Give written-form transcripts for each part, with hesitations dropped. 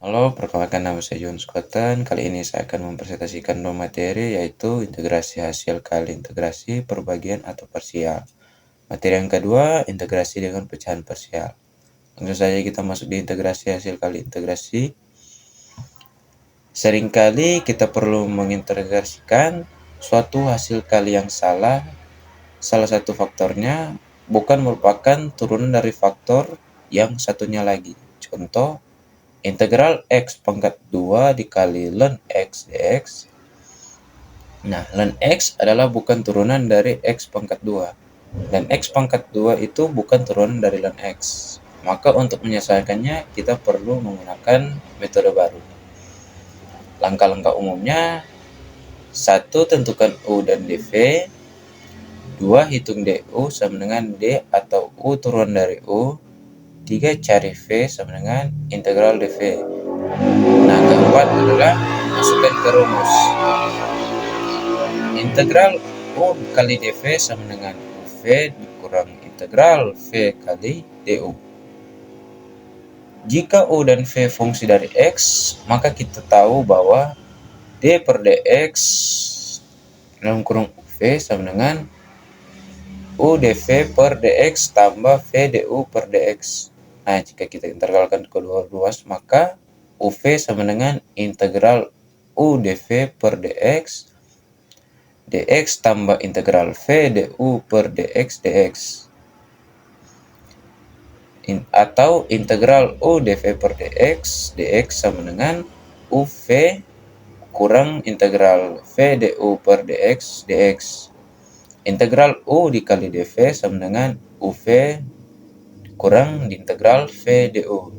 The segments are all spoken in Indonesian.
Halo, perkenalkan nama saya John Scotton. Kali ini saya akan mempresentasikan dua materi yaitu integrasi hasil kali integrasi perbagian atau parsial. Materi yang kedua, integrasi dengan pecahan parsial. Langsung saja kita masuk di integrasi hasil kali integrasi. Seringkali kita perlu mengintegrasikan suatu hasil kali yang salah. Salah satu faktornya bukan merupakan turunan dari faktor yang satunya lagi. Contoh, integral x pangkat 2 dikali ln x dx. Nah, ln x adalah bukan turunan dari x pangkat 2. Dan x pangkat 2 itu bukan turunan dari ln x. Maka untuk menyelesaikannya, kita perlu menggunakan metode baru. Langkah-langkah umumnya, 1. Tentukan u dan dv. 2. Hitung du sama dengan d atau u turunan dari u. 3. Cari v sama dengan integral dv. Nah, keempat adalah masukkan ke rumus. Integral u kali dv sama dengan uv dikurang integral v kali du. Jika u dan v fungsi dari x, maka kita tahu bahwa d per dx dalam kurung uv sama dengan u dv per dx tambah v du per dx. Nah, jika kita integralkan kedua ruas, maka uv sama dengan integral u dv per dx dx tambah integral v du per dx dx. Atau integral u dv per dx dx sama dengan uv kurang integral v du per dx dx. Integral u dikali dv sama dengan uv kurang integral v du.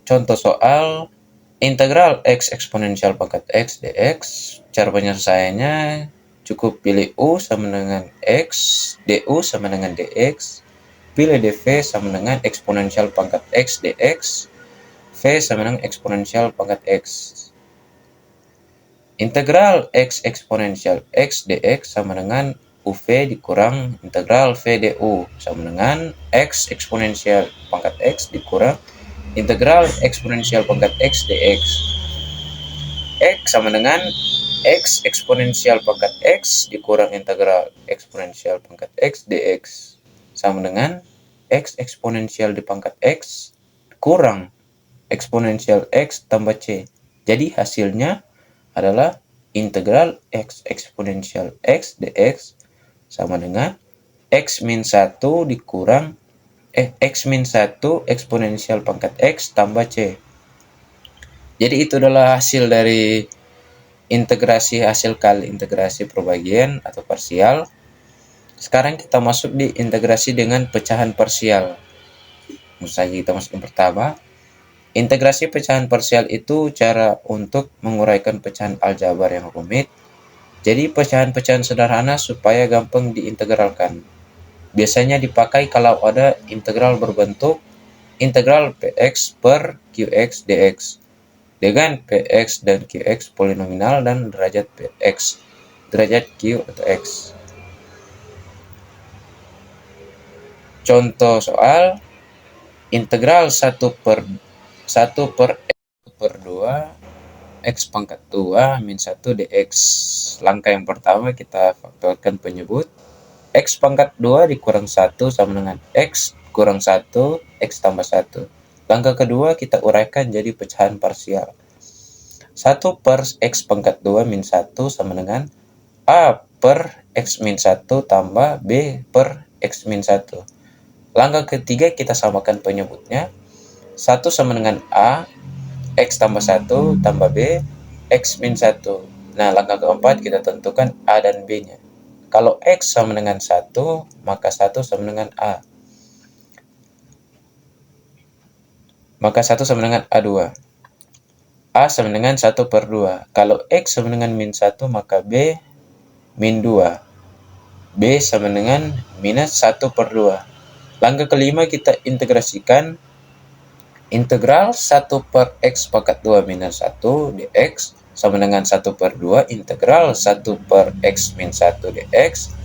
Contoh soal integral x eksponensial pangkat x dx. Cara penyelesaiannya cukup pilih u sama dengan x, du sama dengan dx, pilih dv sama dengan eksponensial pangkat x dx, v sama dengan eksponensial pangkat x. Integral x eksponensial x dx sama dengan uv dikurang integral v du sama dengan x eksponensial pangkat x dikurang integral eksponensial pangkat x dx. X sama dengan x eksponensial pangkat x dikurang integral eksponensial pangkat x dx sama dengan x eksponensial di pangkat x kurang eksponensial x tambah c. Jadi hasilnya adalah integral x eksponensial x dx sama dengan x min 1 dikurang x min 1 eksponensial pangkat x tambah c. Jadi itu adalah hasil dari integrasi hasil kali integrasi perbagian atau parsial. Sekarang kita masuk di integrasi dengan pecahan parsial. Misalnya kita masuk yang pertama. Integrasi pecahan parsial itu cara untuk menguraikan pecahan aljabar yang rumit. Jadi pecahan-pecahan sederhana supaya gampang diintegralkan. Biasanya dipakai kalau ada integral berbentuk integral px per qx dx dengan px dan qx polinominal dan derajat px, derajat q atau x. Contoh soal integral 1 per x per 2 x pangkat 2 min 1 dx. Langkah yang pertama kita faktorkan penyebut x pangkat 2 dikurang 1 sama dengan x kurang 1 x tambah 1. Langkah kedua kita uraikan jadi pecahan parsial. 1 per x pangkat 2 min 1 sama dengan a per x min 1 tambah b per x min 1. Langkah ketiga kita samakan penyebutnya. 1 sama dengan a, x tambah 1 tambah b, x min 1. Nah, langkah keempat kita tentukan a dan b-nya. Kalau x sama dengan 1, maka 1 sama dengan a. Maka 1 sama dengan A2. A sama dengan 1 per 2. Kalau X sama dengan min 1, maka B min 2. B sama dengan minus 1 per 2. Langkah kelima kita integrasikan integral 1 per X pangkat 2 minus 1 dx sama dengan 1 per 2 integral 1 per X min 1 dx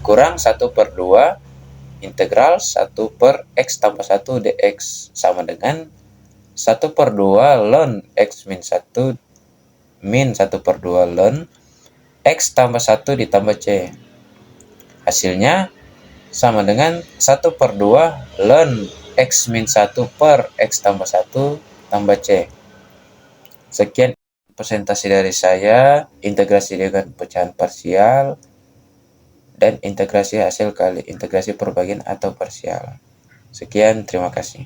kurang 1 per 2 integral 1 per X tambah 1 dx sama dengan 1 per 2 ln X min 1 min 1 per 2 ln X tambah 1 ditambah C. Hasilnya sama dengan 1 per 2 ln X min 1 per X tambah 1 tambah C. Sekian presentasi dari saya, integrasi dengan pecahan parsial, dan integrasi hasil kali integrasi perbagian atau parsial. Sekian, terima kasih.